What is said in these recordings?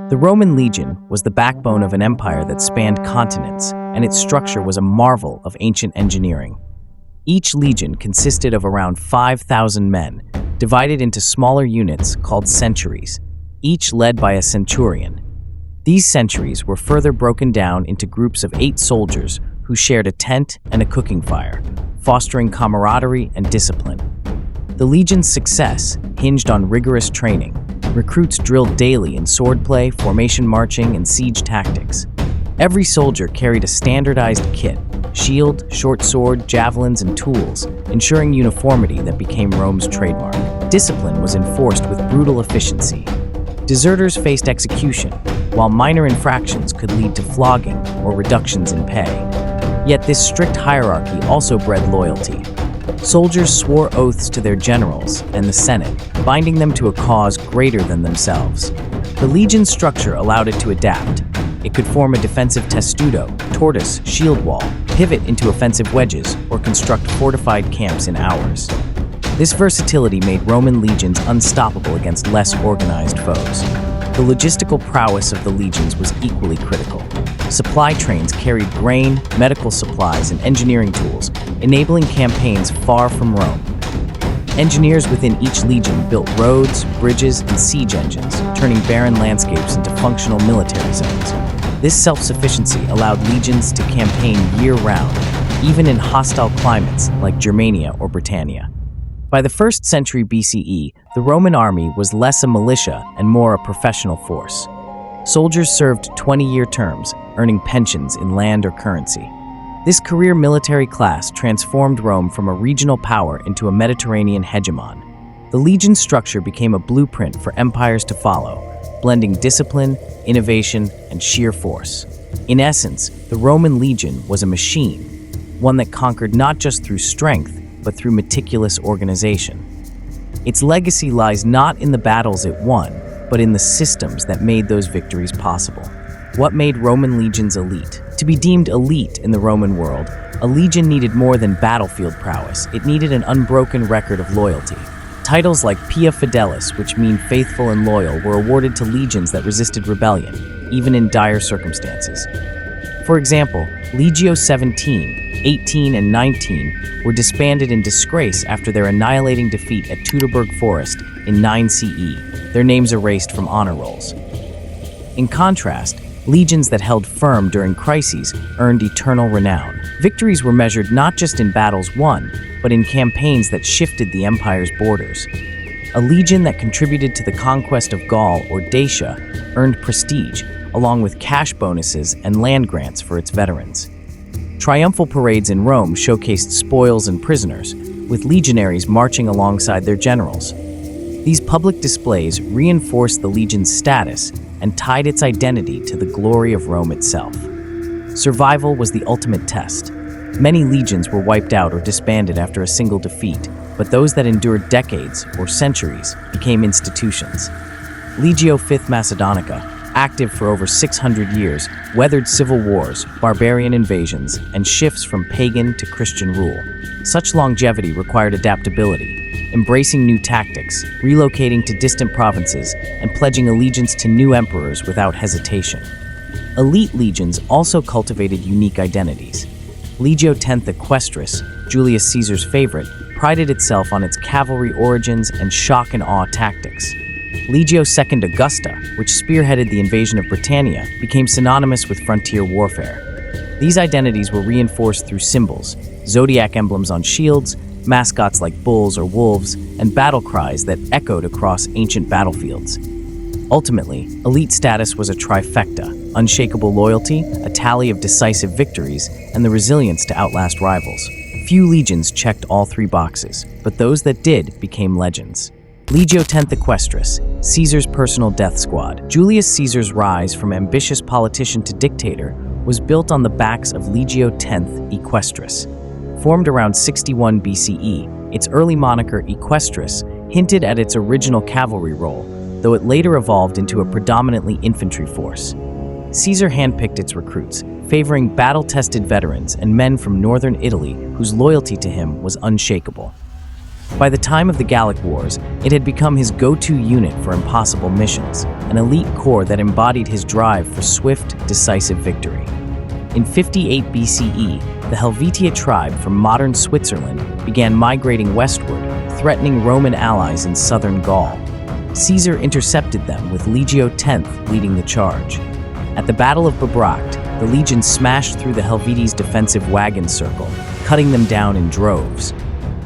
The Roman legion was the backbone of an empire that spanned continents, and its structure was a marvel of ancient engineering. Each legion consisted of around 5,000 men, divided into smaller units called centuries, each led by a centurion. These centuries were further broken down into groups of 8 soldiers who shared a tent and a cooking fire, fostering camaraderie and discipline. The legion's success hinged on rigorous training. Recruits drilled daily in swordplay, formation marching, and siege tactics. Every soldier carried a standardized kit: shield, short sword, javelins, and tools, ensuring uniformity that became Rome's trademark. Discipline was enforced with brutal efficiency. Deserters faced execution, while minor infractions could lead to flogging or reductions in pay. Yet this strict hierarchy also bred loyalty. Soldiers swore oaths to their generals and the Senate, binding them to a cause greater than themselves. The legion's structure allowed it to adapt. It could form a defensive testudo, tortoise, shield wall, pivot into offensive wedges, or construct fortified camps in hours. This versatility made Roman legions unstoppable against less organized foes. The logistical prowess of the legions was equally critical. Supply trains carried grain, medical supplies, and engineering tools, enabling campaigns far from Rome. Engineers within each legion built roads, bridges, and siege engines, turning barren landscapes into functional military zones. This self-sufficiency allowed legions to campaign year-round, even in hostile climates like Germania or Britannia. By the 1st century BCE, the Roman army was less a militia and more a professional force. Soldiers served 20-year terms, earning pensions in land or currency. This career military class transformed Rome from a regional power into a Mediterranean hegemon. The legion structure became a blueprint for empires to follow, blending discipline, innovation, and sheer force. In essence, the Roman legion was a machine, one that conquered not just through strength, but through meticulous organization. Its legacy lies not in the battles it won, but in the systems that made those victories possible. What made Roman legions elite? To be deemed elite in the Roman world, a legion needed more than battlefield prowess. It needed an unbroken record of loyalty. Titles like Pia Fidelis, which mean faithful and loyal, were awarded to legions that resisted rebellion, even in dire circumstances. For example, Legio 17, 18, and 19 were disbanded in disgrace after their annihilating defeat at Teutoburg Forest in 9 CE, their names erased from honor rolls. In contrast, legions that held firm during crises earned eternal renown. Victories were measured not just in battles won, but in campaigns that shifted the empire's borders. A legion that contributed to the conquest of Gaul or Dacia earned prestige, along with cash bonuses and land grants for its veterans. Triumphal parades in Rome showcased spoils and prisoners, with legionaries marching alongside their generals. These public displays reinforced the legion's status and tied its identity to the glory of Rome itself. Survival was the ultimate test. Many legions were wiped out or disbanded after a single defeat, but those that endured decades or centuries became institutions. Legio V Macedonia, active for over 600 years, weathered civil wars, barbarian invasions, and shifts from pagan to Christian rule. Such longevity required adaptability, embracing new tactics, relocating to distant provinces, and pledging allegiance to new emperors without hesitation. Elite legions also cultivated unique identities. Legio X Equestris, Julius Caesar's favorite, prided itself on its cavalry origins and shock and awe tactics. Legio II Augusta, which spearheaded the invasion of Britannia, became synonymous with frontier warfare. These identities were reinforced through symbols, zodiac emblems on shields, mascots like bulls or wolves, and battle cries that echoed across ancient battlefields. Ultimately, elite status was a trifecta: unshakable loyalty, a tally of decisive victories, and the resilience to outlast rivals. Few legions checked all 3 boxes, but those that did became legends. Legio X Equestris, Caesar's personal death squad. Julius Caesar's rise from ambitious politician to dictator was built on the backs of Legio X Equestris. Formed around 61 BCE, its early moniker Equstris hinted at its original cavalry role, though it later evolved into a predominantly infantry force. Caesar handpicked its recruits, favoring battle-tested veterans and men from northern Italy whose loyalty to him was unshakable. By the time of the Gallic Wars, it had become his go-to unit for impossible missions, an elite corps that embodied his drive for swift, decisive victory. In 58 BCE, the Helvetia tribe from modern Switzerland began migrating westward, threatening Roman allies in southern Gaul. Caesar intercepted them with Legio X leading the charge. At the Battle of Bebracht, the legion smashed through the Helvetes' defensive wagon circle, cutting them down in droves.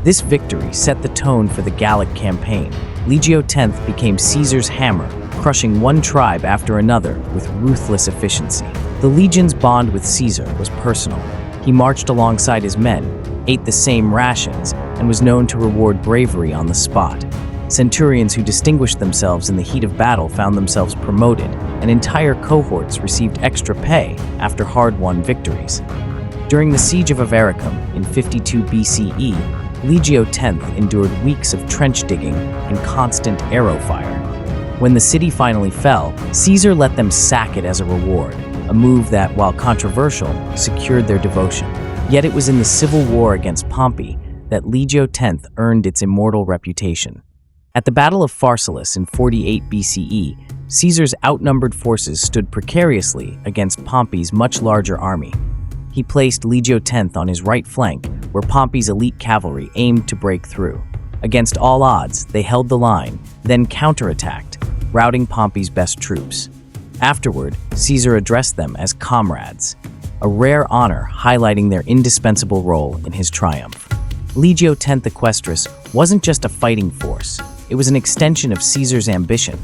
This victory set the tone for the Gallic campaign. Legio X became Caesar's hammer, crushing one tribe after another with ruthless efficiency. The legion's bond with Caesar was personal. He marched alongside his men, ate the same rations, and was known to reward bravery on the spot. Centurions who distinguished themselves in the heat of battle found themselves promoted, and entire cohorts received extra pay after hard-won victories. During the Siege of Avaricum in 52 BCE, Legio X endured weeks of trench digging and constant arrow fire. When the city finally fell, Caesar let them sack it as a reward, a move that, while controversial, secured their devotion. Yet it was in the civil war against Pompey that Legio X earned its immortal reputation. At the Battle of Pharsalus in 48 BCE, Caesar's outnumbered forces stood precariously against Pompey's much larger army. He placed Legio X on his right flank, where Pompey's elite cavalry aimed to break through. Against all odds, they held the line, then counterattacked, routing Pompey's best troops. Afterward, Caesar addressed them as comrades, a rare honor highlighting their indispensable role in his triumph. Legio X Equestris wasn't just a fighting force. It was an extension of Caesar's ambition.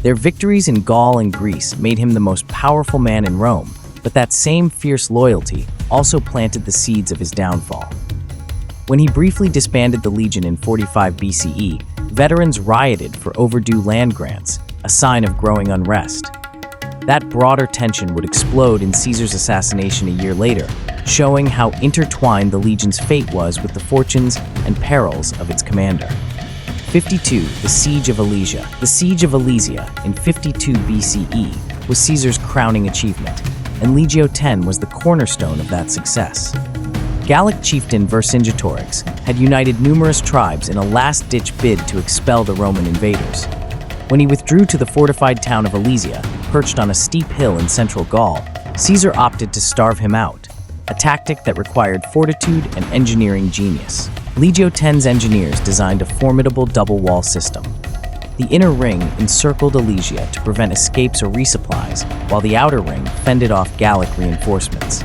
Their victories in Gaul and Greece made him the most powerful man in Rome, but that same fierce loyalty also planted the seeds of his downfall. When he briefly disbanded the legion in 45 BCE, veterans rioted for overdue land grants, a sign of growing unrest. That broader tension would explode in Caesar's assassination a year later, showing how intertwined the legion's fate was with the fortunes and perils of its commander. 52. The Siege of Alesia. The Siege of Alesia in 52 BCE was Caesar's crowning achievement, and Legio X was the cornerstone of that success. Gallic chieftain Vercingetorix had united numerous tribes in a last-ditch bid to expel the Roman invaders. When he withdrew to the fortified town of Alesia, perched on a steep hill in central Gaul, Caesar opted to starve him out, a tactic that required fortitude and engineering genius. Legio X's engineers designed a formidable double-wall system. The inner ring encircled Alesia to prevent escapes or resupplies, while the outer ring fended off Gallic reinforcements.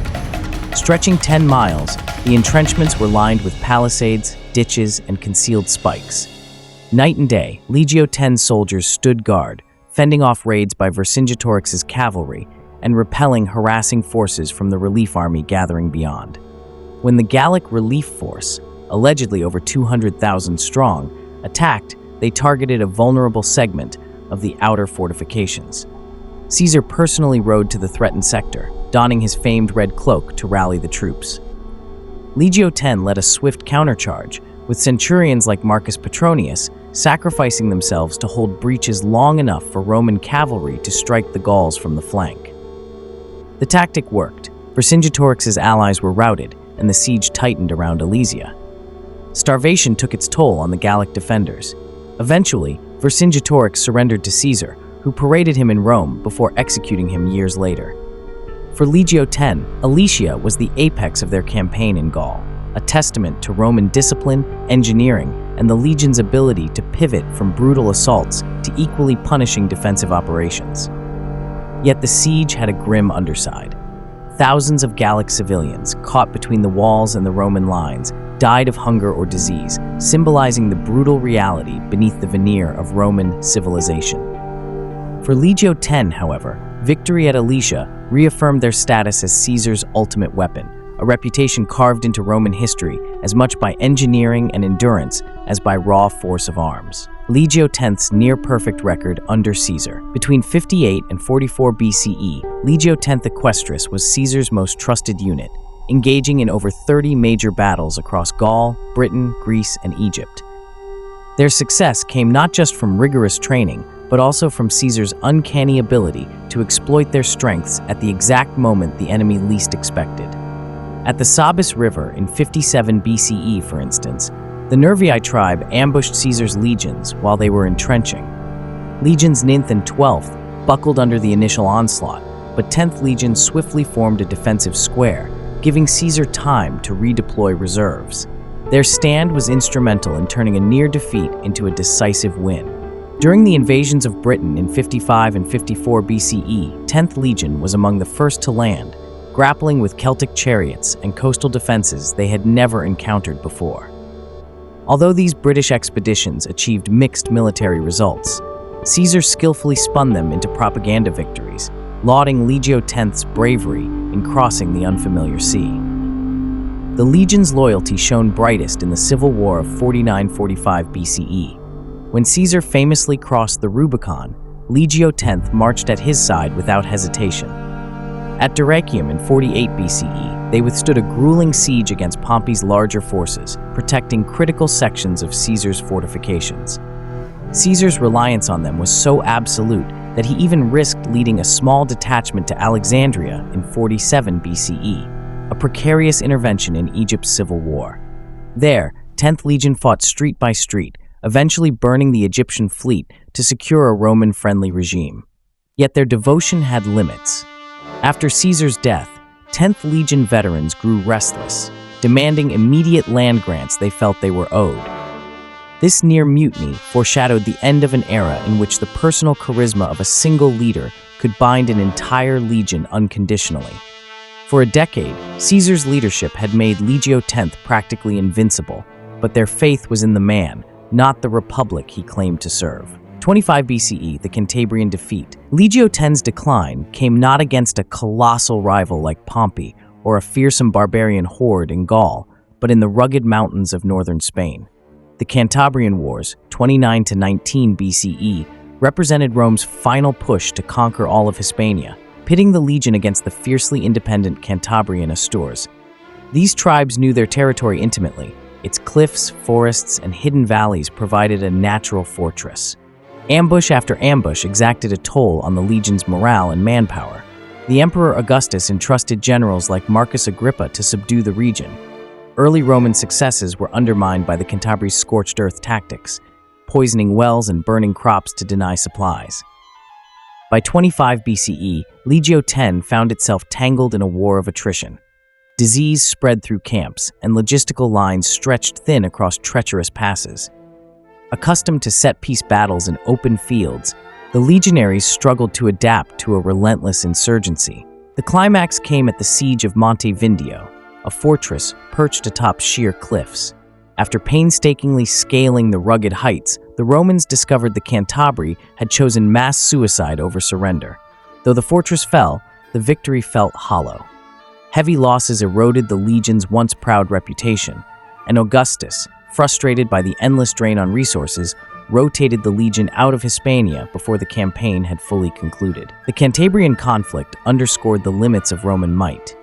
Stretching 10 miles, the entrenchments were lined with palisades, ditches, and concealed spikes. Night and day, Legio X soldiers stood guard, fending off raids by Vercingetorix's cavalry and repelling harassing forces from the relief army gathering beyond. When the Gallic relief force, allegedly over 200,000 strong, attacked, they targeted a vulnerable segment of the outer fortifications. Caesar personally rode to the threatened sector, donning his famed red cloak to rally the troops. Legio X led a swift countercharge, with centurions like Marcus Petronius sacrificing themselves to hold breaches long enough for Roman cavalry to strike the Gauls from the flank. The tactic worked. Vercingetorix's allies were routed, and the siege tightened around Alesia. Starvation took its toll on the Gallic defenders. Eventually, Vercingetorix surrendered to Caesar, who paraded him in Rome before executing him years later. For Legio X, Alesia was the apex of their campaign in Gaul, a testament to Roman discipline, engineering, and the legion's ability to pivot from brutal assaults to equally punishing defensive operations. Yet the siege had a grim underside. Thousands of Gallic civilians, caught between the walls and the Roman lines, died of hunger or disease, symbolizing the brutal reality beneath the veneer of Roman civilization. For Legio X, however, victory at Alesia reaffirmed their status as Caesar's ultimate weapon, a reputation carved into Roman history as much by engineering and endurance as by raw force of arms. Legio X's near-perfect record under Caesar. Between 58 and 44 BCE, Legio X Equestris was Caesar's most trusted unit, engaging in over 30 major battles across Gaul, Britain, Greece, and Egypt. Their success came not just from rigorous training, but also from Caesar's uncanny ability to exploit their strengths at the exact moment the enemy least expected. At the Sabis River in 57 BCE, for instance, The Nervii tribe ambushed Caesar's legions while they were entrenching. Legions 9th and 12th buckled under the initial onslaught, but 10th Legion swiftly formed a defensive square, giving Caesar time to redeploy reserves. Their stand was instrumental in turning a near defeat into a decisive win. During the invasions of Britain in 55 and 54 BCE, 10th Legion was among the first to land, grappling with Celtic chariots and coastal defenses they had never encountered before. Although these British expeditions achieved mixed military results, Caesar skillfully spun them into propaganda victories, lauding Legio X's bravery in crossing the unfamiliar sea. The legion's loyalty shone brightest in the civil war of 49-45 BCE. When Caesar famously crossed the Rubicon, Legio X marched at his side without hesitation. At Dyrrhachium in 48 BCE, they withstood a grueling siege against Pompey's larger forces, protecting critical sections of Caesar's fortifications. Caesar's reliance on them was so absolute that he even risked leading a small detachment to Alexandria in 47 BCE, a precarious intervention in Egypt's civil war. There, 10th Legion fought street by street, eventually burning the Egyptian fleet to secure a Roman-friendly regime. Yet their devotion had limits. After Caesar's death, 10th Legion veterans grew restless, demanding immediate land grants they felt they were owed. This near mutiny foreshadowed the end of an era in which the personal charisma of a single leader could bind an entire legion unconditionally. For a decade, Caesar's leadership had made Legio X practically invincible, but their faith was in the man, not the republic he claimed to serve. 25 BCE, the Cantabrian Defeat. Legio X's decline came not against a colossal rival like Pompey or a fearsome barbarian horde in Gaul, but in the rugged mountains of northern Spain. The Cantabrian Wars, 29 to 19 BCE, represented Rome's final push to conquer all of Hispania, pitting the legion against the fiercely independent Cantabrian Astures. These tribes knew their territory intimately. Its cliffs, forests, and hidden valleys provided a natural fortress. Ambush after ambush exacted a toll on the legion's morale and manpower. The Emperor Augustus entrusted generals like Marcus Agrippa to subdue the region. Early Roman successes were undermined by the Cantabri's scorched earth tactics, poisoning wells and burning crops to deny supplies. By 25 BCE, Legio X found itself tangled in a war of attrition. Disease spread through camps, and logistical lines stretched thin across treacherous passes. Accustomed to set-piece battles in open fields, the legionaries struggled to adapt to a relentless insurgency. The climax came at the siege of Monte Vindio, a fortress perched atop sheer cliffs. After painstakingly scaling the rugged heights, the Romans discovered the Cantabri had chosen mass suicide over surrender. Though the fortress fell, the victory felt hollow. Heavy losses eroded the legion's once proud reputation, and Augustus, frustrated by the endless drain on resources, rotated the legion out of Hispania before the campaign had fully concluded. The Cantabrian conflict underscored the limits of Roman might.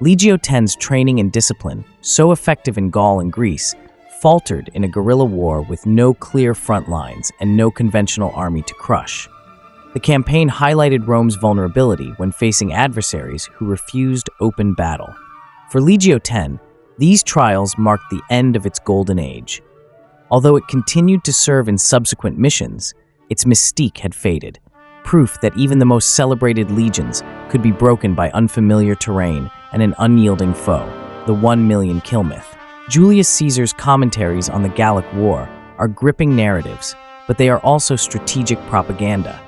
Legio X's training and discipline, so effective in Gaul and Greece, faltered in a guerrilla war with no clear front lines and no conventional army to crush. The campaign highlighted Rome's vulnerability when facing adversaries who refused open battle. For Legio X, these trials marked the end of its golden age. Although it continued to serve in subsequent missions, its mystique had faded, proof that even the most celebrated legions could be broken by unfamiliar terrain and an unyielding foe, the 1 million kill myth. Julius Caesar's commentaries on the Gallic War are gripping narratives, but they are also strategic propaganda.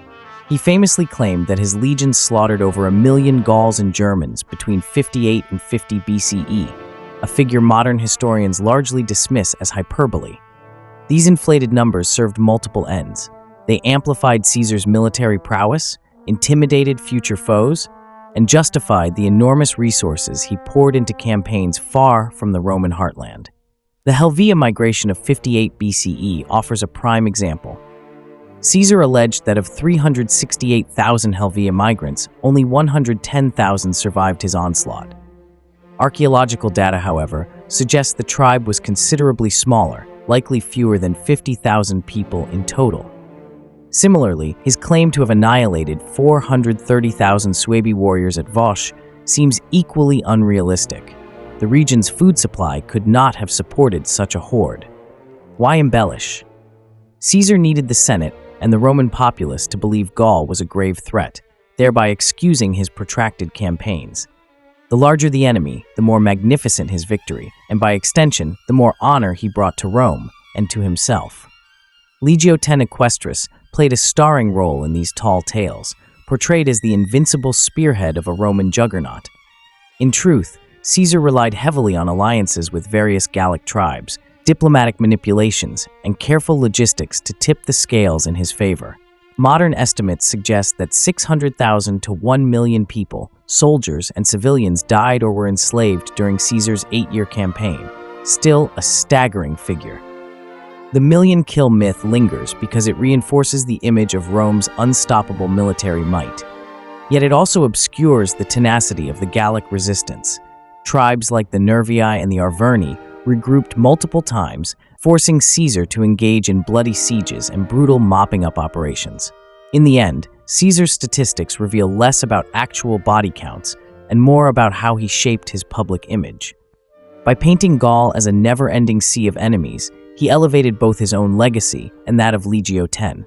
He famously claimed that his legions slaughtered over 1 million Gauls and Germans between 58 and 50 BCE, a figure modern historians largely dismiss as hyperbole. These inflated numbers served multiple ends. They amplified Caesar's military prowess, intimidated future foes, and justified the enormous resources he poured into campaigns far from the Roman heartland. The Helvetia migration of 58 BCE offers a prime example. Caesar alleged that of 368,000 Helvetia migrants, only 110,000 survived his onslaught. Archaeological data, however, suggests the tribe was considerably smaller, likely fewer than 50,000 people in total. Similarly, his claim to have annihilated 430,000 Suebi warriors at Vosh seems equally unrealistic. The region's food supply could not have supported such a horde. Why embellish? Caesar needed the Senate and the Roman populace to believe Gaul was a grave threat, thereby excusing his protracted campaigns. The larger the enemy, the more magnificent his victory, and by extension, the more honor he brought to Rome and to himself. Legio X Equestris played a starring role in these tall tales, portrayed as the invincible spearhead of a Roman juggernaut. In truth, Caesar relied heavily on alliances with various Gallic tribes, diplomatic manipulations, and careful logistics to tip the scales in his favor. Modern estimates suggest that 600,000 to 1 million people, soldiers and civilians, died or were enslaved during Caesar's 8-year campaign, still a staggering figure. The million-kill myth lingers because it reinforces the image of Rome's unstoppable military might. Yet it also obscures the tenacity of the Gallic resistance. Tribes like the Nervii and the Arverni regrouped multiple times, forcing Caesar to engage in bloody sieges and brutal mopping-up operations. In the end, Caesar's statistics reveal less about actual body counts and more about how he shaped his public image. By painting Gaul as a never-ending sea of enemies, he elevated both his own legacy and that of Legio X,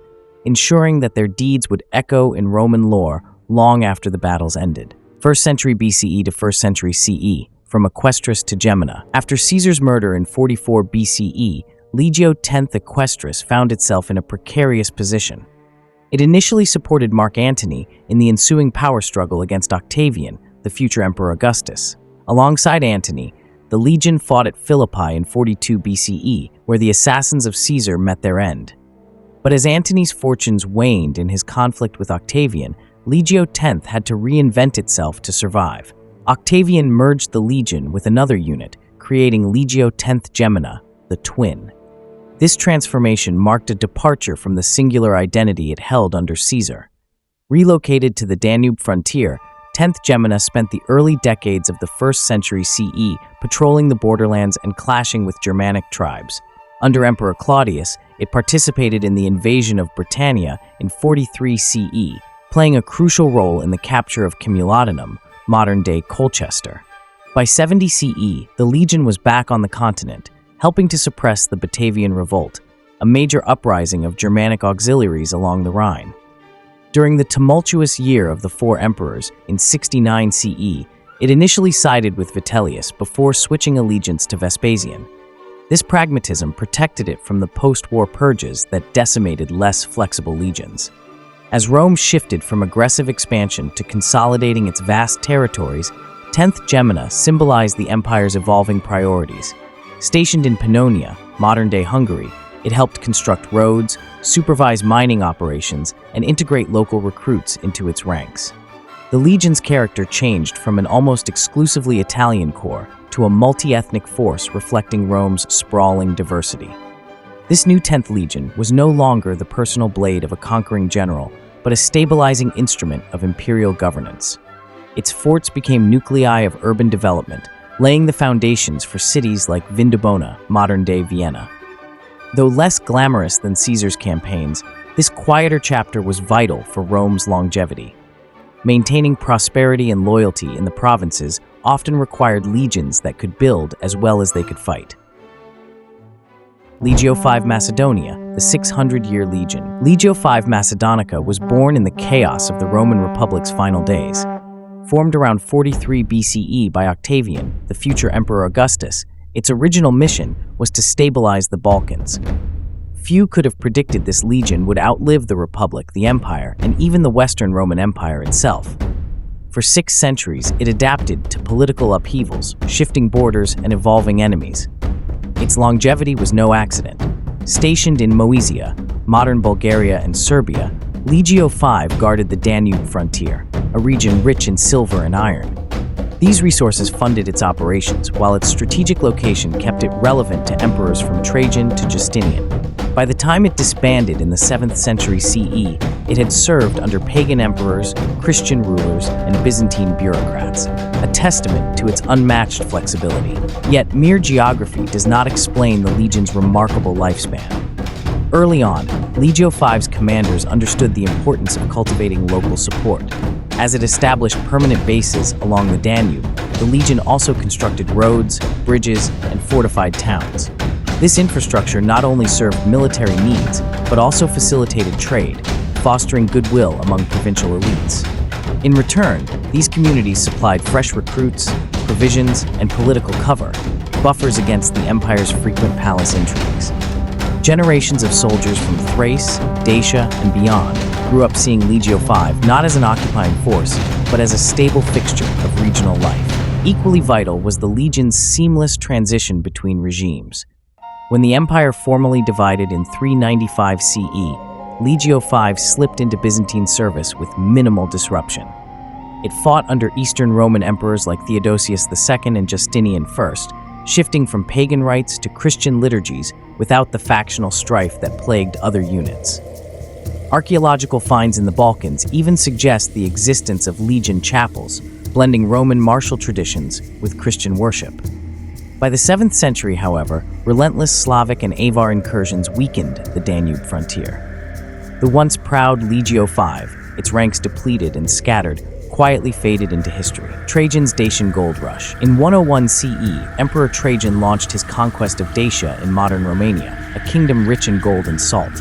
ensuring that their deeds would echo in Roman lore long after the battles ended. 1st century BCE to 1st century CE, from Equestris to Gemina. After Caesar's murder in 44 BCE, Legio X Equestris found itself in a precarious position. It initially supported Mark Antony in the ensuing power struggle against Octavian, the future Emperor Augustus. Alongside Antony, the legion fought at Philippi in 42 BCE, where the assassins of Caesar met their end. But as Antony's fortunes waned in his conflict with Octavian, Legio X had to reinvent itself to survive. Octavian merged the legion with another unit, creating Legio X Gemina, the twin. This transformation marked a departure from the singular identity it held under Caesar. Relocated to the Danube frontier, 10th Gemina spent the early decades of the 1st century CE patrolling the borderlands and clashing with Germanic tribes. Under Emperor Claudius, it participated in the invasion of Britannia in 43 CE, playing a crucial role in the capture of Cumulodunum, modern-day Colchester. By 70 CE, the legion was back on the continent, helping to suppress the Batavian Revolt, a major uprising of Germanic auxiliaries along the Rhine. During the tumultuous year of the Four Emperors in 69 CE, it initially sided with Vitellius before switching allegiance to Vespasian. This pragmatism protected it from the post-war purges that decimated less flexible legions. As Rome shifted from aggressive expansion to consolidating its vast territories, 10th Gemina symbolized the empire's evolving priorities. Stationed in Pannonia, modern-day Hungary, it helped construct roads, supervise mining operations, and integrate local recruits into its ranks. The legion's character changed from an almost exclusively Italian corps to a multi-ethnic force reflecting Rome's sprawling diversity. This new 10th Legion was no longer the personal blade of a conquering general, but a stabilizing instrument of imperial governance. Its forts became nuclei of urban development, laying the foundations for cities like Vindobona, modern-day Vienna. Though less glamorous than Caesar's campaigns, this quieter chapter was vital for Rome's longevity. Maintaining prosperity and loyalty in the provinces often required legions that could build as well as they could fight. Legio V Macedonia, the 600-year legion. Legio V Macedonica was born in the chaos of the Roman Republic's final days. Formed around 43 BCE by Octavian, the future Emperor Augustus, its original mission was to stabilize the Balkans. Few could have predicted this legion would outlive the Republic, the Empire, and even the Western Roman Empire itself. For 6 centuries, it adapted to political upheavals, shifting borders, and evolving enemies. Its longevity was no accident. Stationed in Moesia, modern Bulgaria and Serbia, Legio V guarded the Danube frontier, a region rich in silver and iron. These resources funded its operations, while its strategic location kept it relevant to emperors from Trajan to Justinian. By the time it disbanded in the 7th century CE, it had served under pagan emperors, Christian rulers, and Byzantine bureaucrats, a testament to its unmatched flexibility. Yet mere geography does not explain the legion's remarkable lifespan. Early on, Legio V's commanders understood the importance of cultivating local support. As it established permanent bases along the Danube, the legion also constructed roads, bridges, and fortified towns. This infrastructure not only served military needs, but also facilitated trade, fostering goodwill among provincial elites. In return, these communities supplied fresh recruits, provisions, and political cover, buffers against the empire's frequent palace intrigues. Generations of soldiers from Thrace, Dacia, and beyond grew up seeing Legio V not as an occupying force, but as a stable fixture of regional life. Equally vital was the legion's seamless transition between regimes. When the empire formally divided in 395 CE, Legio V slipped into Byzantine service with minimal disruption. It fought under Eastern Roman emperors like Theodosius II and Justinian I, shifting from pagan rites to Christian liturgies without the factional strife that plagued other units. Archaeological finds in the Balkans even suggest the existence of legion chapels, blending Roman martial traditions with Christian worship. By the 7th century, however, relentless Slavic and Avar incursions weakened the Danube frontier. The once proud Legio V, its ranks depleted and scattered, quietly faded into history. Trajan's Dacian gold rush. In 101 CE, Emperor Trajan launched his conquest of Dacia in modern Romania, a kingdom rich in gold and salt.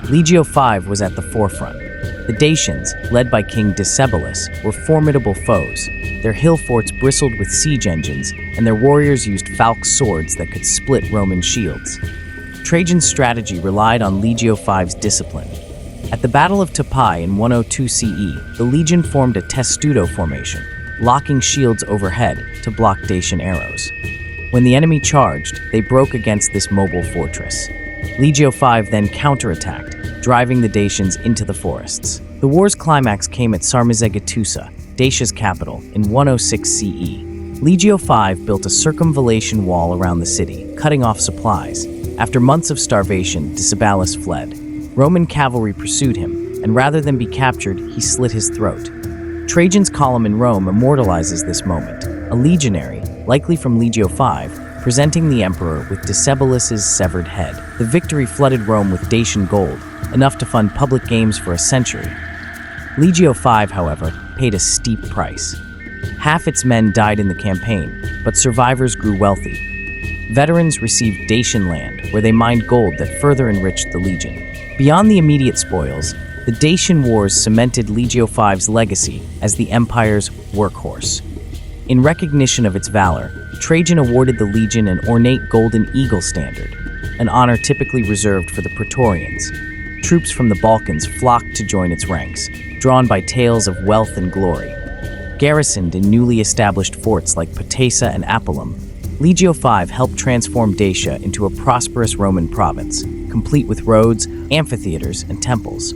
Legio V was at the forefront. The Dacians, led by King Decebalus, were formidable foes. Their hill forts bristled with siege engines, and their warriors used falch swords that could split Roman shields. Trajan's strategy relied on Legio V's discipline. At the Battle of Tapai in 102 CE, the legion formed a testudo formation, locking shields overhead to block Dacian arrows. When the enemy charged, they broke against this mobile fortress. Legio V then counterattacked, driving the Dacians into the forests. The war's climax came at Sarmizegetusa, Dacia's capital, in 106 CE. Legio V built a circumvallation wall around the city, cutting off supplies. After months of starvation, Decebalus fled. Roman cavalry pursued him, and rather than be captured, he slit his throat. Trajan's column in Rome immortalizes this moment, a legionary, likely from Legio V, presenting the emperor with Decebalus's severed head. The victory flooded Rome with Dacian gold, enough to fund public games for a century. Legio V, however, paid a steep price. Half its men died in the campaign, but survivors grew wealthy. Veterans received Dacian land, where they mined gold that further enriched the legion. Beyond the immediate spoils, the Dacian Wars cemented Legio V's legacy as the empire's workhorse. In recognition of its valor, Trajan awarded the legion an ornate golden eagle standard, an honor typically reserved for the Praetorians. Troops from the Balkans flocked to join its ranks, drawn by tales of wealth and glory. Garrisoned in newly established forts like Patesa and Apulum, Legio V helped transform Dacia into a prosperous Roman province, complete with roads, amphitheaters, and temples.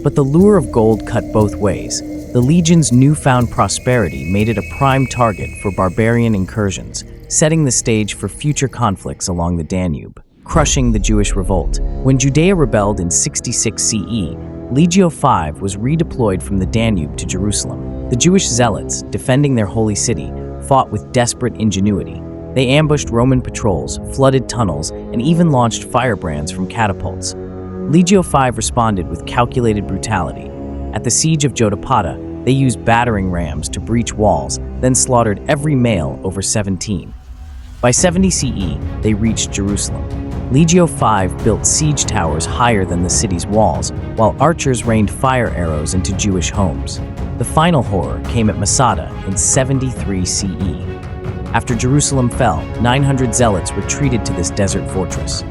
But the lure of gold cut both ways. The legion's newfound prosperity made it a prime target for barbarian incursions, setting the stage for future conflicts along the Danube. Crushing the Jewish revolt. When Judea rebelled in 66 CE, Legio V was redeployed from the Danube to Jerusalem. The Jewish zealots, defending their holy city, fought with desperate ingenuity. They ambushed Roman patrols, flooded tunnels, and even launched firebrands from catapults. Legio V responded with calculated brutality. At the siege of Jotapata, they used battering rams to breach walls, then slaughtered every male over 17. By 70 CE, they reached Jerusalem. Legio V built siege towers higher than the city's walls, while archers rained fire arrows into Jewish homes. The final horror came at Masada in 73 CE. After Jerusalem fell, 900 zealots retreated to this desert fortress.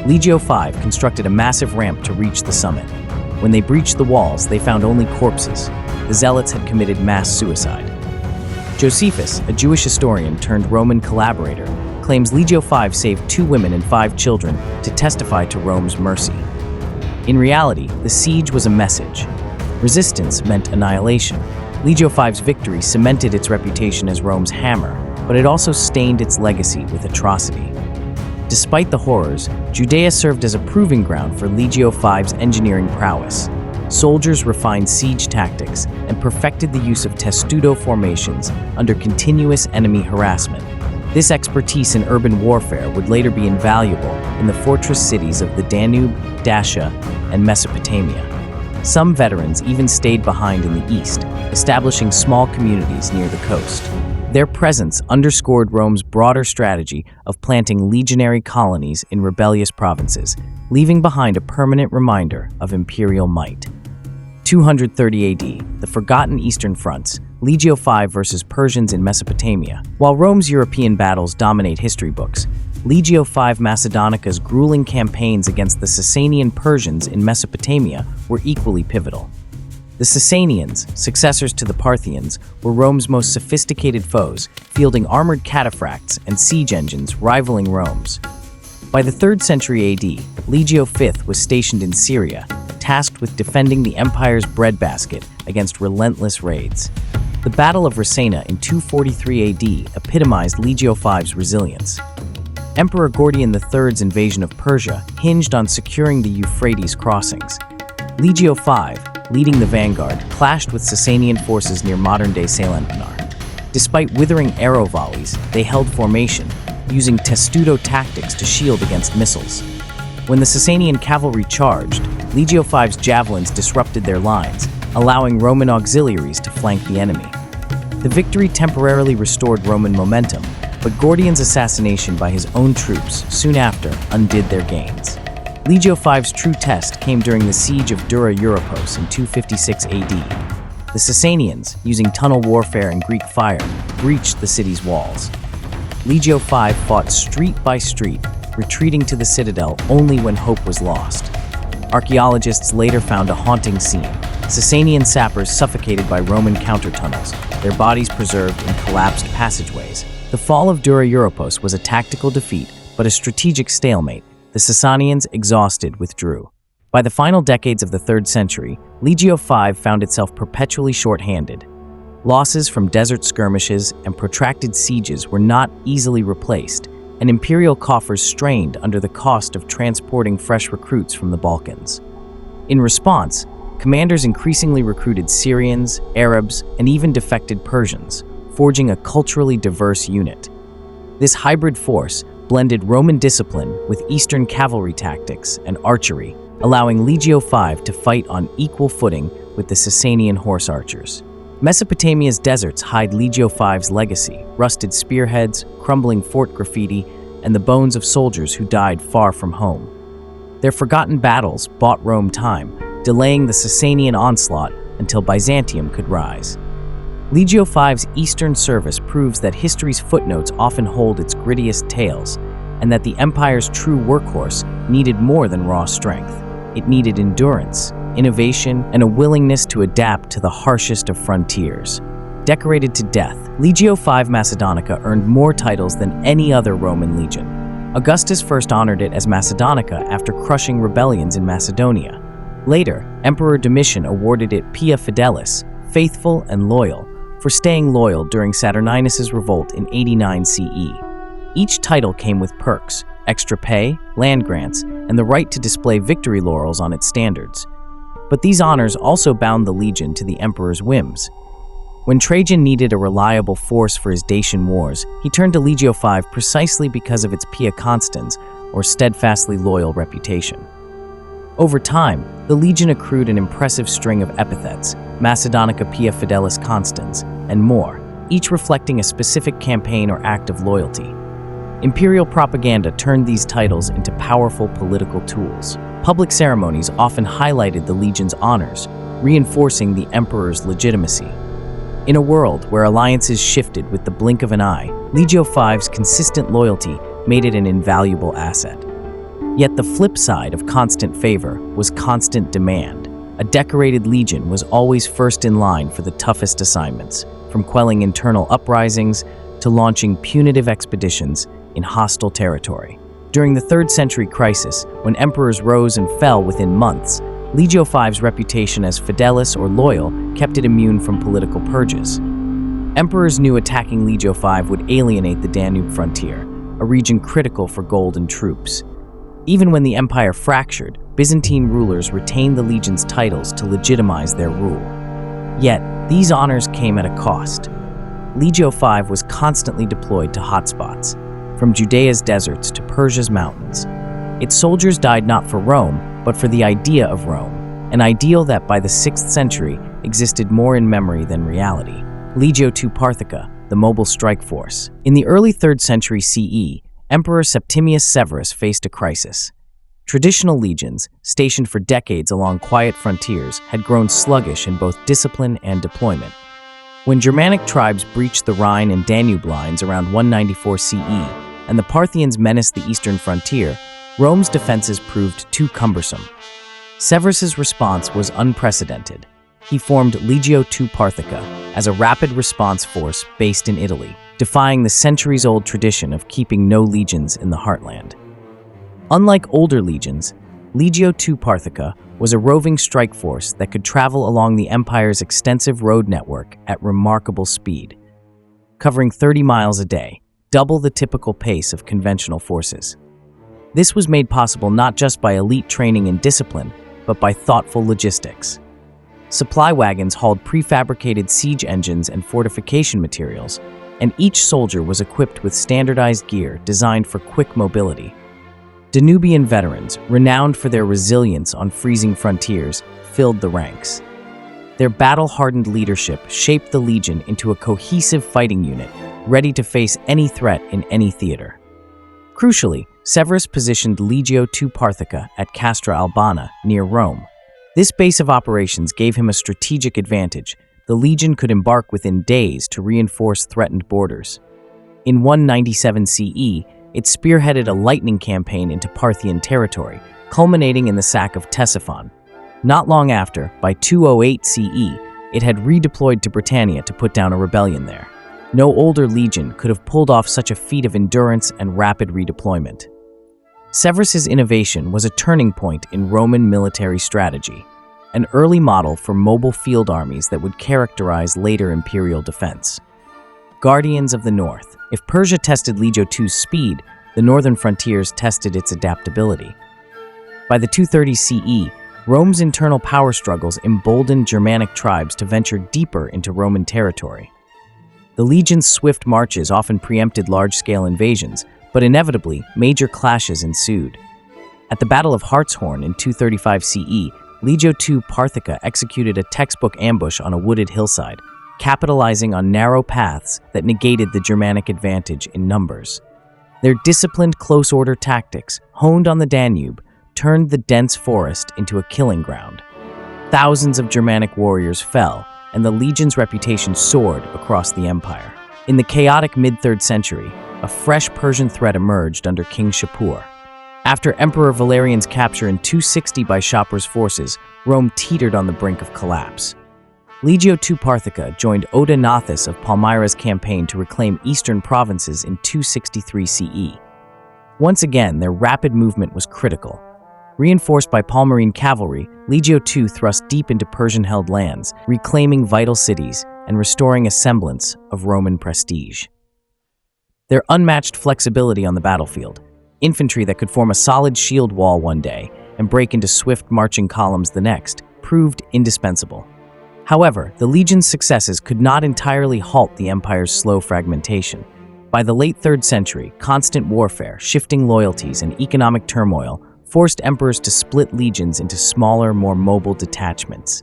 Legio V constructed a massive ramp to reach the summit. When they breached the walls, they found only corpses. The zealots had committed mass suicide. Josephus, a Jewish historian turned Roman collaborator, claims Legio V saved 2 women and 5 children to testify to Rome's mercy. In reality, the siege was a message. Resistance meant annihilation. Legio V's victory cemented its reputation as Rome's hammer, but it also stained its legacy with atrocity. Despite the horrors, Judea served as a proving ground for Legio V's engineering prowess. Soldiers refined siege tactics and perfected the use of testudo formations under continuous enemy harassment. This expertise in urban warfare would later be invaluable in the fortress cities of the Danube, Dacia, and Mesopotamia. Some veterans even stayed behind in the east, establishing small communities near the coast. Their presence underscored Rome's broader strategy of planting legionary colonies in rebellious provinces, leaving behind a permanent reminder of imperial might. 230 AD, the forgotten Eastern fronts, Legio V versus Persians in Mesopotamia. While Rome's European battles dominate history books, Legio V Macedonica's grueling campaigns against the Sasanian Persians in Mesopotamia were equally pivotal. The Sasanians, successors to the Parthians, were Rome's most sophisticated foes, fielding armored cataphracts and siege engines rivaling Rome's. By the 3rd century AD, Legio V was stationed in Syria, tasked with defending the empire's breadbasket against relentless raids. The Battle of Rassena in 243 AD epitomized Legio V's resilience. Emperor Gordian III's invasion of Persia hinged on securing the Euphrates crossings. Legio V, leading the vanguard, clashed with Sasanian forces near modern-day Selaniknar. Despite withering arrow volleys, they held formation, using testudo tactics to shield against missiles. When the Sasanian cavalry charged, Legio V's javelins disrupted their lines, allowing Roman auxiliaries to flank the enemy. The victory temporarily restored Roman momentum, but Gordian's assassination by his own troops soon after undid their gains. Legio V's true test came during the siege of Dura Europos in 256 AD. The Sasanians, using tunnel warfare and Greek fire, breached the city's walls. Legio V fought street by street, retreating to the citadel only when hope was lost. Archaeologists later found a haunting scene: Sasanian sappers suffocated by Roman counter-tunnels, their bodies preserved in collapsed passageways. The fall of Dura Europos was a tactical defeat, but a strategic stalemate. The Sasanians, exhausted, withdrew. By the final decades of the 3rd century, Legio V found itself perpetually short-handed. Losses from desert skirmishes and protracted sieges were not easily replaced, and imperial coffers strained under the cost of transporting fresh recruits from the Balkans. In response, commanders increasingly recruited Syrians, Arabs, and even defected Persians, forging a culturally diverse unit. This hybrid force blended Roman discipline with Eastern cavalry tactics and archery, allowing Legio V to fight on equal footing with the Sasanian horse archers. Mesopotamia's deserts hide Legio V's legacy: rusted spearheads, crumbling fort graffiti, and the bones of soldiers who died far from home. Their forgotten battles bought Rome time, delaying the Sasanian onslaught until Byzantium could rise. Legio V's Eastern service proves that history's footnotes often hold its grittiest tales, and that the empire's true workhorse needed more than raw strength. It needed endurance, innovation, and a willingness to adapt to the harshest of frontiers. Decorated to death, Legio V Macedonica earned more titles than any other Roman legion. Augustus first honored it as Macedonica after crushing rebellions in Macedonia. Later, Emperor Domitian awarded it Pia Fidelis, faithful and loyal, for staying loyal during Saturninus's revolt in 89 CE. Each title came with perks: extra pay, land grants, and the right to display victory laurels on its standards. But these honors also bound the legion to the emperor's whims. When Trajan needed a reliable force for his Dacian wars, he turned to Legio V precisely because of its Pia Constans, or steadfastly loyal reputation. Over time, the legion accrued an impressive string of epithets: Macedonica Pia Fidelis Constans, and more, each reflecting a specific campaign or act of loyalty. Imperial propaganda turned these titles into powerful political tools. Public ceremonies often highlighted the legion's honors, reinforcing the emperor's legitimacy. In a world where alliances shifted with the blink of an eye, Legio V's consistent loyalty made it an invaluable asset. Yet the flip side of constant favor was constant demand. A decorated legion was always first in line for the toughest assignments, from quelling internal uprisings to launching punitive expeditions in hostile territory. During the 3rd century crisis, when emperors rose and fell within months, Legio V's reputation as fidelis or loyal kept it immune from political purges. Emperors knew attacking Legio V would alienate the Danube frontier, a region critical for gold and troops. Even when the empire fractured, Byzantine rulers retained the legion's titles to legitimize their rule. Yet, these honors came at a cost. Legio V was constantly deployed to hotspots, from Judea's deserts to Persia's mountains. Its soldiers died not for Rome, but for the idea of Rome, an ideal that by the 6th century existed more in memory than reality. Legio II Parthica, the mobile strike force. In the early 3rd century CE, Emperor Septimius Severus faced a crisis. Traditional legions, stationed for decades along quiet frontiers, had grown sluggish in both discipline and deployment. When Germanic tribes breached the Rhine and Danube lines around 194 CE, and the Parthians menaced the eastern frontier, Rome's defenses proved too cumbersome. Severus's response was unprecedented. He formed Legio II Parthica as a rapid response force based in Italy, defying the centuries-old tradition of keeping no legions in the heartland. Unlike older legions, Legio II Parthica was a roving strike force that could travel along the empire's extensive road network at remarkable speed, covering 30 miles a day, double the typical pace of conventional forces. This was made possible not just by elite training and discipline, but by thoughtful logistics. Supply wagons hauled prefabricated siege engines and fortification materials, and each soldier was equipped with standardized gear designed for quick mobility. Danubian veterans, renowned for their resilience on freezing frontiers, filled the ranks. Their battle-hardened leadership shaped the legion into a cohesive fighting unit, ready to face any threat in any theater. Crucially, Severus positioned Legio II Parthica at Castra Albana, near Rome. This base of operations gave him a strategic advantage. The legion could embark within days to reinforce threatened borders. In 197 CE, it spearheaded a lightning campaign into Parthian territory, culminating in the sack of Ctesiphon. Not long after, by 208 CE, it had redeployed to Britannia to put down a rebellion there. No older legion could have pulled off such a feat of endurance and rapid redeployment. Severus's innovation was a turning point in Roman military strategy, an early model for mobile field armies that would characterize later imperial defense. Guardians of the North. If Persia tested Legio II's speed, the northern frontiers tested its adaptability. By the 230 CE, Rome's internal power struggles emboldened Germanic tribes to venture deeper into Roman territory. The legion's swift marches often preempted large-scale invasions, but inevitably, major clashes ensued. At the Battle of Hartshorn in 235 CE, Legio II Parthica executed a textbook ambush on a wooded hillside, capitalizing on narrow paths that negated the Germanic advantage in numbers. Their disciplined close-order tactics, honed on the Danube, turned the dense forest into a killing ground. Thousands of Germanic warriors fell, and the legion's reputation soared across the empire. In the chaotic mid-3rd century, a fresh Persian threat emerged under King Shapur. After Emperor Valerian's capture in 260 by Shapur's forces, Rome teetered on the brink of collapse. Legio II Parthica joined Odaenathus of Palmyra's campaign to reclaim eastern provinces in 263 CE. Once again, their rapid movement was critical. Reinforced by Palmyrene cavalry, Legio II thrust deep into Persian-held lands, reclaiming vital cities and restoring a semblance of Roman prestige. Their unmatched flexibility on the battlefield, infantry that could form a solid shield wall one day and break into swift marching columns the next, proved indispensable. However, the legion's successes could not entirely halt the empire's slow fragmentation. By the late 3rd century, constant warfare, shifting loyalties, and economic turmoil forced emperors to split legions into smaller, more mobile detachments.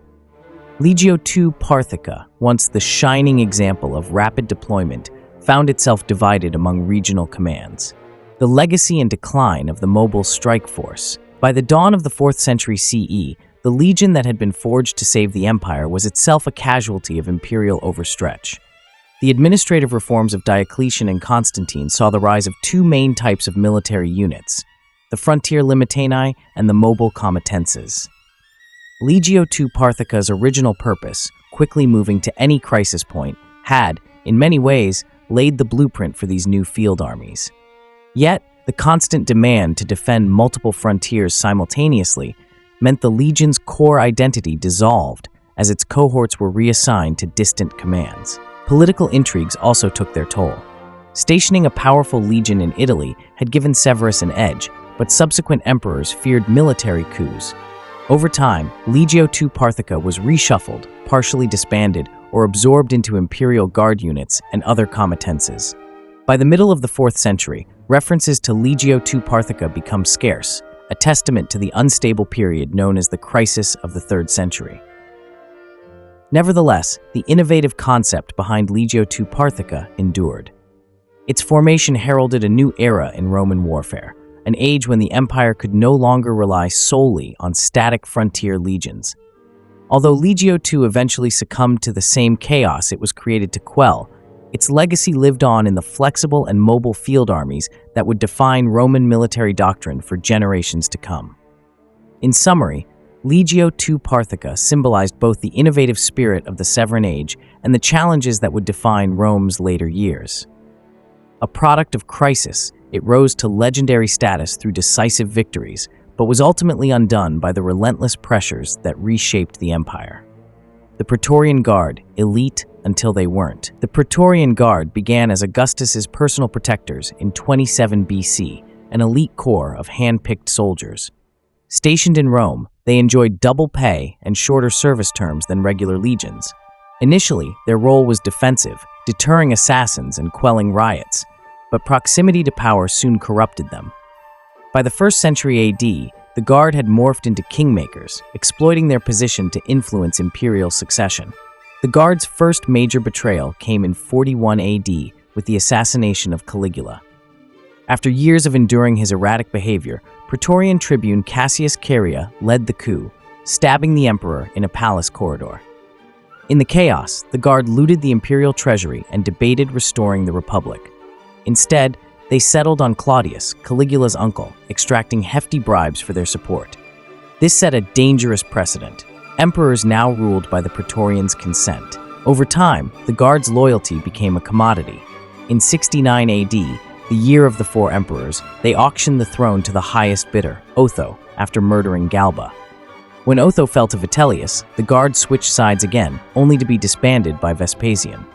Legio II Parthica, once the shining example of rapid deployment, found itself divided among regional commands. The legacy and decline of the mobile strike force. By the dawn of the 4th century CE, the legion that had been forged to save the empire was itself a casualty of imperial overstretch. The administrative reforms of Diocletian and Constantine saw the rise of two main types of military units, the frontier limitani and the mobile comitatenses. Legio II Parthica's original purpose, quickly moving to any crisis point, had, in many ways, laid the blueprint for these new field armies. Yet, the constant demand to defend multiple frontiers simultaneously meant the legion's core identity dissolved as its cohorts were reassigned to distant commands. Political intrigues also took their toll. Stationing a powerful legion in Italy had given Severus an edge, but subsequent emperors feared military coups. Over time, Legio II Parthica was reshuffled, partially disbanded, or absorbed into imperial guard units and other comitatenses. By the middle of the 4th century, references to Legio II Parthica become scarce, a testament to the unstable period known as the Crisis of the 3rd century. Nevertheless, the innovative concept behind Legio II Parthica endured. Its formation heralded a new era in Roman warfare, an age when the empire could no longer rely solely on static frontier legions. Although Legio II eventually succumbed to the same chaos it was created to quell, its legacy lived on in the flexible and mobile field armies that would define Roman military doctrine for generations to come. In summary, Legio II Parthica symbolized both the innovative spirit of the Severan Age and the challenges that would define Rome's later years. A product of crisis, it rose to legendary status through decisive victories, but was ultimately undone by the relentless pressures that reshaped the empire. The Praetorian Guard, elite until they weren't. The Praetorian Guard began as Augustus's personal protectors in 27 BC, an elite corps of hand-picked soldiers. Stationed in Rome, they enjoyed double pay and shorter service terms than regular legions. Initially, their role was defensive, deterring assassins and quelling riots, but proximity to power soon corrupted them. By the 1st century AD, the Guard had morphed into kingmakers, exploiting their position to influence imperial succession. The Guard's first major betrayal came in 41 AD with the assassination of Caligula. After years of enduring his erratic behavior, Praetorian tribune Cassius Chaerea led the coup, stabbing the emperor in a palace corridor. In the chaos, the Guard looted the imperial treasury and debated restoring the Republic. Instead, they settled on Claudius, Caligula's uncle, extracting hefty bribes for their support. This set a dangerous precedent. Emperors now ruled by the Praetorians' consent. Over time, the Guard's loyalty became a commodity. In 69 AD, the year of the four emperors, they auctioned the throne to the highest bidder, Otho, after murdering Galba. When Otho fell to Vitellius, the Guard switched sides again, only to be disbanded by Vespasian.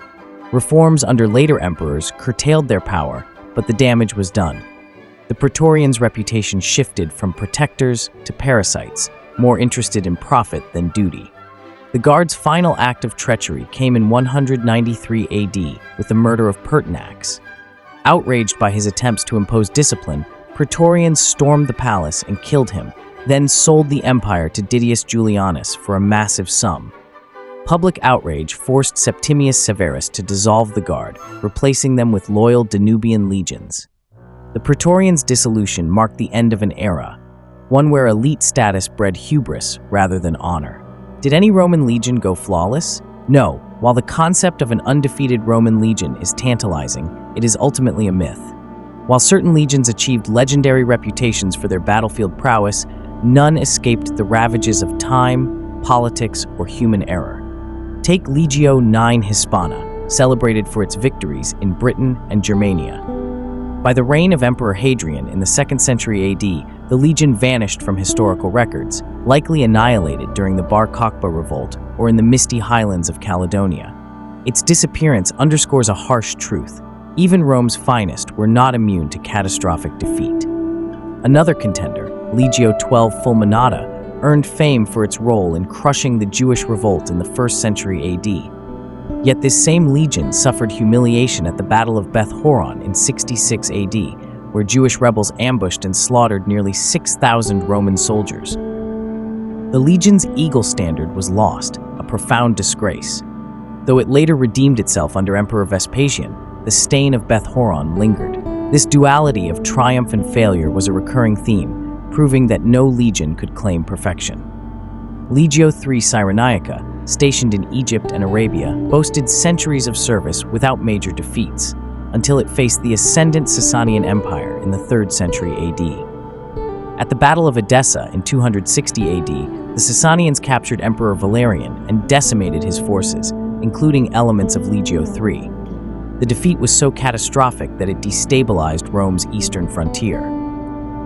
Reforms under later emperors curtailed their power, but the damage was done. The Praetorians' reputation shifted from protectors to parasites, more interested in profit than duty. The Guard's final act of treachery came in 193 AD with the murder of Pertinax. Outraged by his attempts to impose discipline, Praetorians stormed the palace and killed him, then sold the empire to Didius Julianus for a massive sum. Public outrage forced Septimius Severus to dissolve the Guard, replacing them with loyal Danubian legions. The Praetorians' dissolution marked the end of an era, one where elite status bred hubris rather than honor. Did any Roman legion go flawless? No. While the concept of an undefeated Roman legion is tantalizing, it is ultimately a myth. While certain legions achieved legendary reputations for their battlefield prowess, none escaped the ravages of time, politics, or human error. Take Legio IX Hispana, celebrated for its victories in Britain and Germania. By the reign of Emperor Hadrian in the 2nd century AD, the legion vanished from historical records, likely annihilated during the Bar Kokhba revolt or in the misty highlands of Caledonia. Its disappearance underscores a harsh truth. Even Rome's finest were not immune to catastrophic defeat. Another contender, Legio XII Fulminata, earned fame for its role in crushing the Jewish revolt in the 1st century AD. Yet this same legion suffered humiliation at the Battle of Beth Horon in 66 AD, where Jewish rebels ambushed and slaughtered nearly 6,000 Roman soldiers. The legion's eagle standard was lost, a profound disgrace. Though it later redeemed itself under Emperor Vespasian, the stain of Beth Horon lingered. This duality of triumph and failure was a recurring theme, proving that no legion could claim perfection. Legio III Cyrenaica, stationed in Egypt and Arabia, boasted centuries of service without major defeats, until it faced the ascendant Sasanian Empire in the 3rd century AD. At the Battle of Edessa in 260 AD, the Sasanians captured Emperor Valerian and decimated his forces, including elements of Legio III. The defeat was so catastrophic that it destabilized Rome's eastern frontier.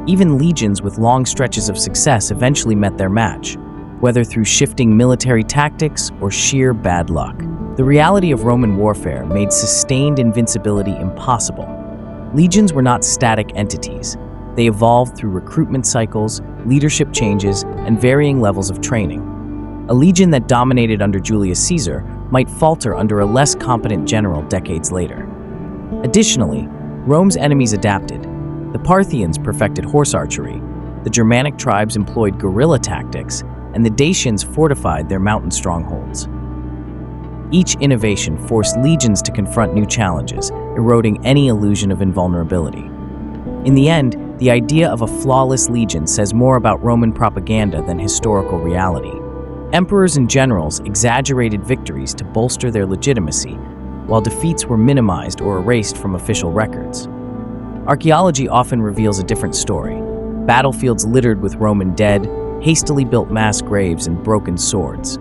Even legions with long stretches of success eventually met their match, whether through shifting military tactics or sheer bad luck. The reality of Roman warfare made sustained invincibility impossible. Legions were not static entities. They evolved through recruitment cycles, leadership changes, and varying levels of training. A legion that dominated under Julius Caesar might falter under a less competent general decades later. Additionally, Rome's enemies adapted. The Parthians perfected horse archery, the Germanic tribes employed guerrilla tactics, and the Dacians fortified their mountain strongholds. Each innovation forced legions to confront new challenges, eroding any illusion of invulnerability. In the end, the idea of a flawless legion says more about Roman propaganda than historical reality. Emperors and generals exaggerated victories to bolster their legitimacy, while defeats were minimized or erased from official records. Archaeology often reveals a different story. Battlefields littered with Roman dead, hastily built mass graves, and broken swords.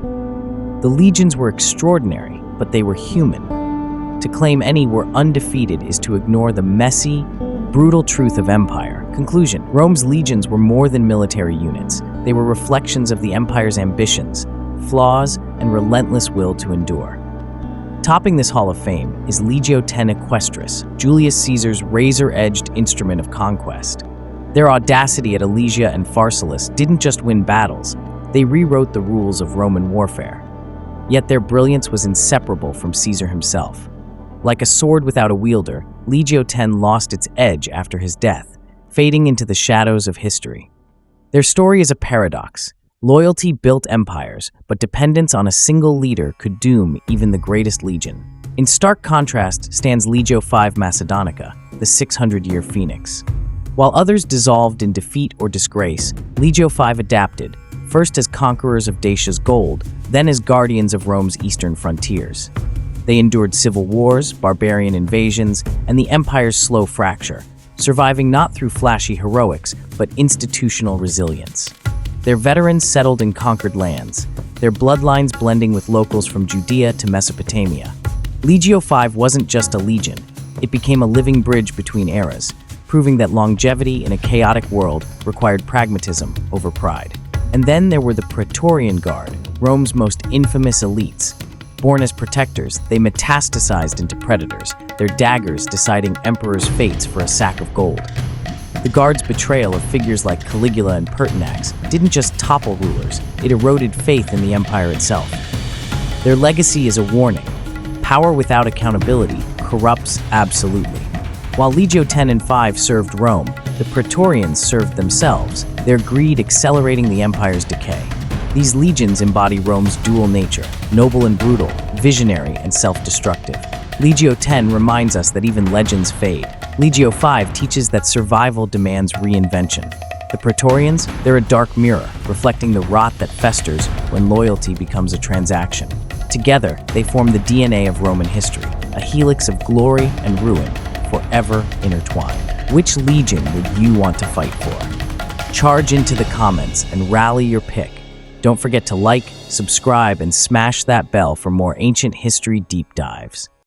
The legions were extraordinary, but they were human. To claim any were undefeated is to ignore the messy, brutal truth of empire. Conclusion: Rome's legions were more than military units. They were reflections of the empire's ambitions, flaws, and relentless will to endure. Topping this hall of fame is Legio X Equestris, Julius Caesar's razor-edged instrument of conquest. Their audacity at Alesia and Pharsalus didn't just win battles, they rewrote the rules of Roman warfare. Yet their brilliance was inseparable from Caesar himself. Like a sword without a wielder, Legio X lost its edge after his death, fading into the shadows of history. Their story is a paradox. Loyalty built empires, but dependence on a single leader could doom even the greatest legion. In stark contrast stands Legio V Macedonia, the 600-year phoenix. While others dissolved in defeat or disgrace, Legio V adapted, first as conquerors of Dacia's gold, then as guardians of Rome's eastern frontiers. They endured civil wars, barbarian invasions, and the empire's slow fracture, surviving not through flashy heroics, but institutional resilience. Their veterans settled in conquered lands, their bloodlines blending with locals from Judea to Mesopotamia. Legio V wasn't just a legion, it became a living bridge between eras, proving that longevity in a chaotic world required pragmatism over pride. And then there were the Praetorian Guard, Rome's most infamous elites. Born as protectors, they metastasized into predators, their daggers deciding emperors' fates for a sack of gold. The Guard's betrayal of figures like Caligula and Pertinax didn't just topple rulers, it eroded faith in the empire itself. Their legacy is a warning. Power without accountability corrupts absolutely. While Legio X and V served Rome, the Praetorians served themselves, their greed accelerating the empire's decay. These legions embody Rome's dual nature, noble and brutal, visionary and self-destructive. Legio X reminds us that even legends fade. Legio V teaches that survival demands reinvention. The Praetorians, they're a dark mirror, reflecting the rot that festers when loyalty becomes a transaction. Together, they form the DNA of Roman history, a helix of glory and ruin, forever intertwined. Which legion would you want to fight for? Charge into the comments and rally your pick. Don't forget to like, subscribe, and smash that bell for more ancient history deep dives.